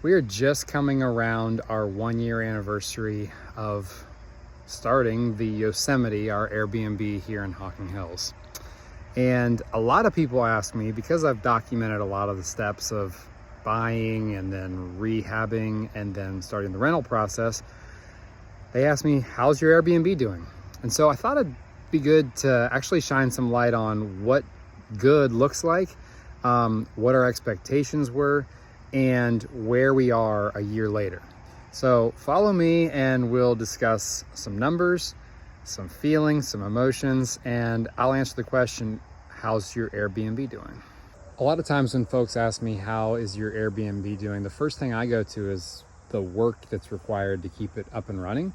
We are just coming around our 1-year anniversary of starting the Yosemite, our Airbnb here in Hocking Hills. And a lot of people ask me, because I've documented a lot of the steps of buying and then rehabbing and then starting the rental process, they ask me, how's your Airbnb doing? And so I thought it'd be good to actually shine some light on what good looks like, what our expectations were, and where we are a year later. So follow me and we'll discuss some numbers, some feelings, some emotions, and I'll answer the question, how's your Airbnb doing? A lot of times when folks ask me, how is your Airbnb doing? The first thing I go to is the work that's required to keep it up and running.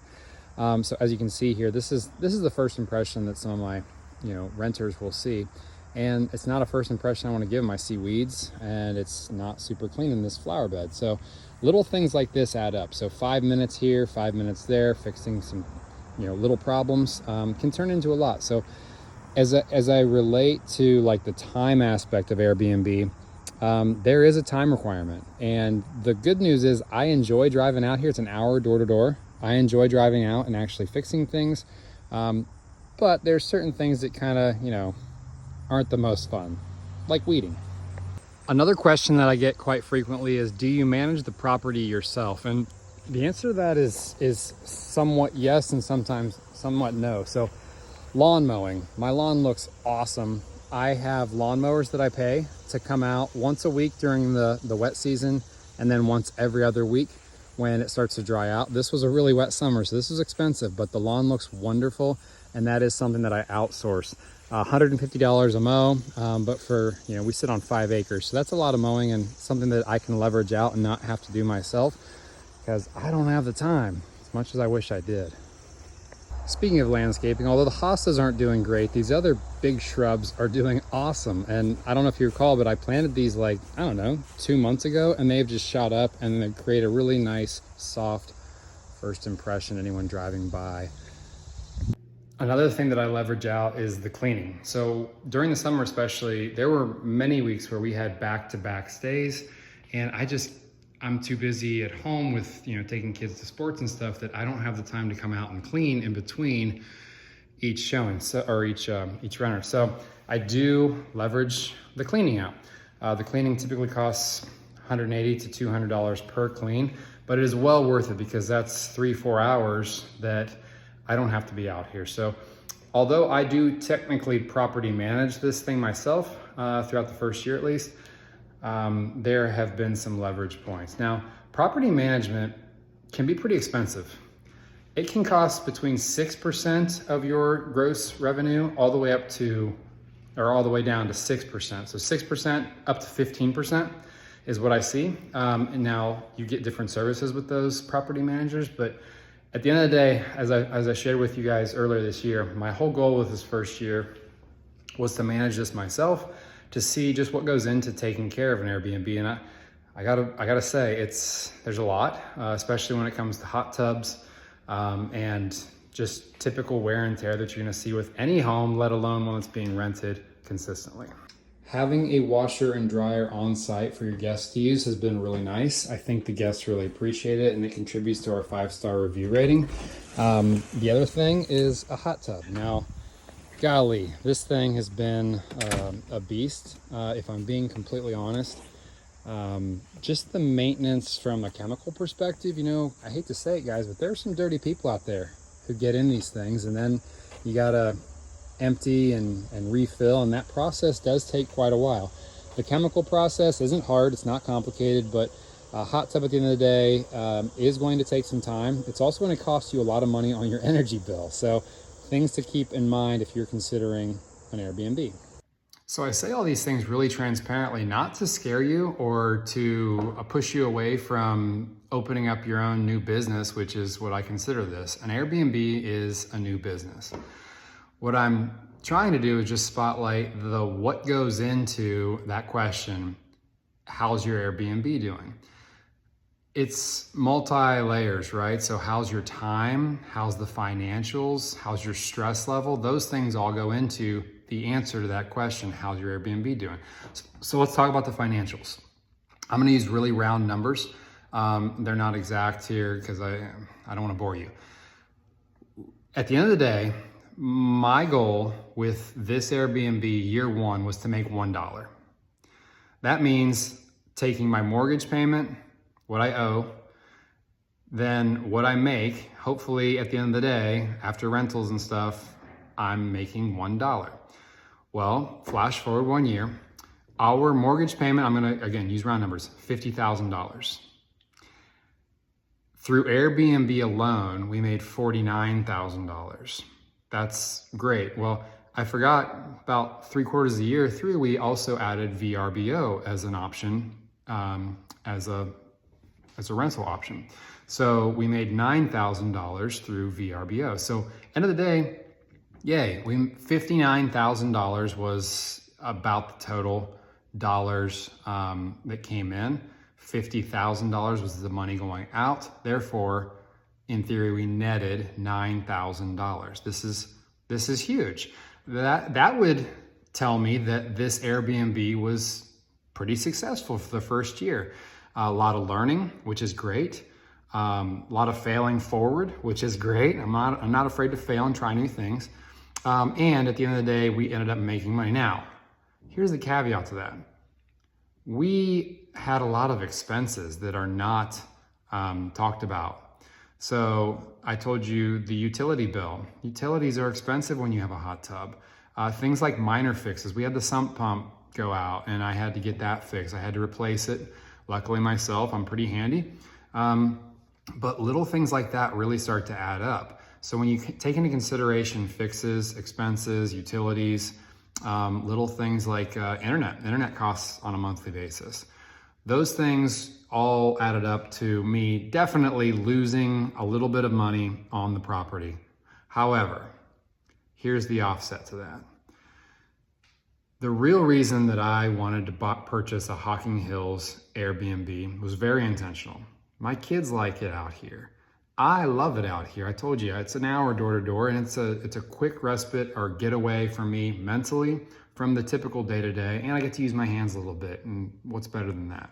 So as you can see here, this is the first impression that some of my renters will see. And it's not a first impression I want to give them. I see weeds and it's not super clean in this flower bed. So little things like this add up. So 5 minutes here, 5 minutes there, fixing some little problems can turn into a lot. So as I relate to like the time aspect of Airbnb, there is a time requirement. And the good news is I enjoy driving out here. It's an hour door to door. I enjoy driving out and actually fixing things. But there's certain things that kind of, aren't the most fun, like weeding. Another question that I get quite frequently is, do you manage the property yourself? And the answer to that is somewhat yes and sometimes somewhat no. So lawn mowing, my lawn looks awesome. I have lawnmowers that I pay to come out once a week during the wet season, and then once every other week when it starts to dry out. This was a really wet summer, so this was expensive, but the lawn looks wonderful, and that is something that I outsource. $150 a mow, but for, we sit on 5 acres. So that's a lot of mowing and something that I can leverage out and not have to do myself because I don't have the time as much as I wish I did. Speaking of landscaping, although the hostas aren't doing great, these other big shrubs are doing awesome. And I don't know if you recall, but I planted these 2 months ago, and they've just shot up and they create a really nice, soft first impression anyone driving by. Another thing that I leverage out is the cleaning. So during the summer especially, there were many weeks where we had back-to-back stays, and I'm too busy at home with taking kids to sports and stuff that I don't have the time to come out and clean in between each showing, or each renter. So I do leverage the cleaning out. The cleaning typically costs $180 to $200 per clean, but it is well worth it because that's 3-4 hours that I don't have to be out here. So although I do technically property manage this thing myself throughout the first year at least, there have been some leverage points. Now, property management can be pretty expensive. It can cost between 6% of your gross revenue all the way down to 6%. So 6% up to 15% is what I see. And now you get different services with those property managers, but at the end of the day, as I shared with you guys earlier this year, my whole goal with this first year was to manage this myself, to see just what goes into taking care of an Airbnb. And I gotta say, there's a lot, especially when it comes to hot tubs and just typical wear and tear that you're gonna see with any home, let alone one that's being rented consistently. Having a washer and dryer on site for your guests to use has been really nice. I think the guests really appreciate it, and it contributes to our 5-star review rating. The other thing is a hot tub. Now, golly, this thing has been a beast, if I'm being completely honest. Just the maintenance from a chemical perspective, I hate to say it, guys, but there's some dirty people out there who get in these things, and then you gotta empty and refill, and that process does take quite a while. The chemical process isn't hard, it's not complicated, but a hot tub at the end of the day is going to take some time. It's also going to cost you a lot of money on your energy bill. So things to keep in mind if you're considering an Airbnb. So I say all these things really transparently, not to scare you or to push you away from opening up your own new business, which is what I consider this. An Airbnb is a new business. What I'm trying to do is just spotlight what goes into that question, how's your Airbnb doing? It's multi-layers, right? So how's your time? How's the financials? How's your stress level? Those things all go into the answer to that question, how's your Airbnb doing? So let's talk about the financials. I'm gonna use really round numbers. They're not exact here because I don't want to bore you. At the end of the day, my goal with this Airbnb year one was to make $1. That means taking my mortgage payment, what I owe, then what I make, hopefully at the end of the day, after rentals and stuff, I'm making $1. Well, flash forward 1 year, our mortgage payment, I'm gonna, again, use round numbers, $50,000. Through Airbnb alone, we made $49,000. That's great. Well, I forgot about 3/4 of the year through, we also added VRBO as an option, as a rental option. So we made $9,000 through VRBO. So end of the day, yay, $59,000 was about the total dollars that came in. $50,000 was the money going out. Therefore, in theory, we netted $9,000. This is huge. That would tell me that this Airbnb was pretty successful for the first year. A lot of learning, which is great. A lot of failing forward, which is great. I'm not afraid to fail and try new things. And at the end of the day, we ended up making money. Now, here's the caveat to that. We had a lot of expenses that are not talked about. So I told you the utility bill. Utilities are expensive when you have a hot tub. Things like minor fixes. We had the sump pump go out and I had to get that fixed. I had to replace it. Luckily myself, I'm pretty handy. But little things like that really start to add up. So when you take into consideration fixes, expenses, utilities, little things like internet costs on a monthly basis, those things all added up to me definitely losing a little bit of money on the property. However, here's the offset to that. The real reason that I wanted to purchase a Hocking Hills Airbnb was very intentional. My kids like it out here. I love it out here. I told you, it's an hour door to door, and it's a quick respite or getaway for me mentally from the typical day-to-day, and I get to use my hands a little bit, and what's better than that?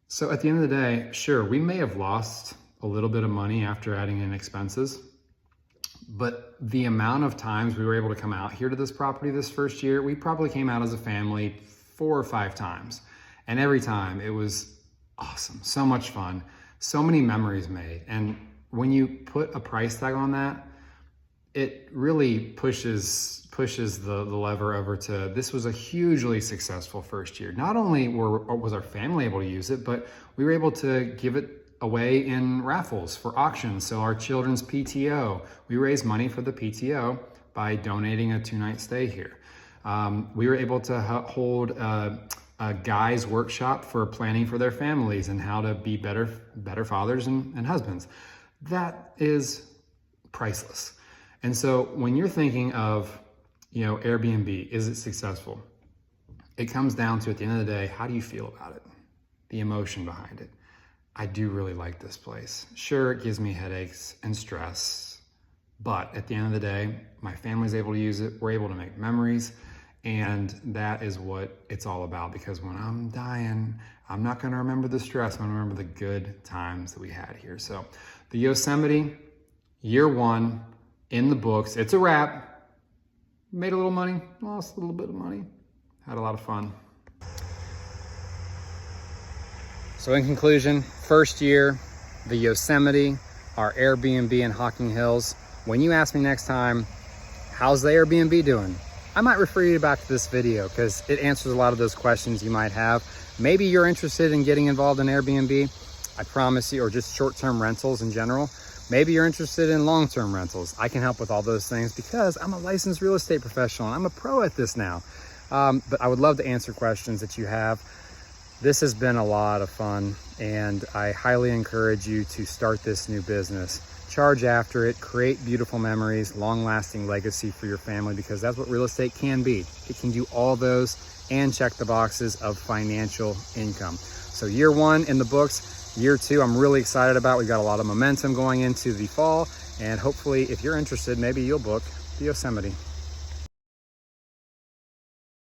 So at the end of the day, sure, we may have lost a little bit of money after adding in expenses, but the amount of times we were able to come out here to this property this first year, we probably came out as a family 4 or 5 times. And every time it was awesome, so much fun, so many memories made. And when you put a price tag on that, it really pushes the lever over to, this was a hugely successful first year. Not only was our family able to use it, but we were able to give it away in raffles for auctions. So our children's PTO, we raised money for the PTO by donating a 2-night stay here. We were able to hold a guy's workshop for planning for their families and how to be better fathers and husbands. That is priceless. And so when you're thinking of, Airbnb, is it successful? It comes down to, at the end of the day, how do you feel about it? The emotion behind it. I do really like this place. Sure, it gives me headaches and stress, but at the end of the day, my family's able to use it. We're able to make memories, and that is what it's all about, because when I'm dying, I'm not gonna remember the stress. I'm gonna remember the good times that we had here. So the Yosemite, year 1, in the books. It's a wrap. Made a little money, lost a little bit of money. Had a lot of fun. So in conclusion, first year, the Yosemite, our Airbnb in Hocking Hills. When you ask me next time, how's the Airbnb doing? I might refer you back to this video because it answers a lot of those questions you might have. Maybe you're interested in getting involved in Airbnb, I promise you, or just short-term rentals in general. Maybe you're interested in long-term rentals. I can help with all those things because I'm a licensed real estate professional. I'm a pro at this now. But I would love to answer questions that you have. This has been a lot of fun, and I highly encourage you to start this new business. Charge after it, create beautiful memories, long-lasting legacy for your family, because that's what real estate can be. It can do all those and check the boxes of financial income. So year 1 in the books. Year 2, I'm really excited about. We've got a lot of momentum going into the fall, and hopefully if you're interested, maybe you'll book the Yosemite.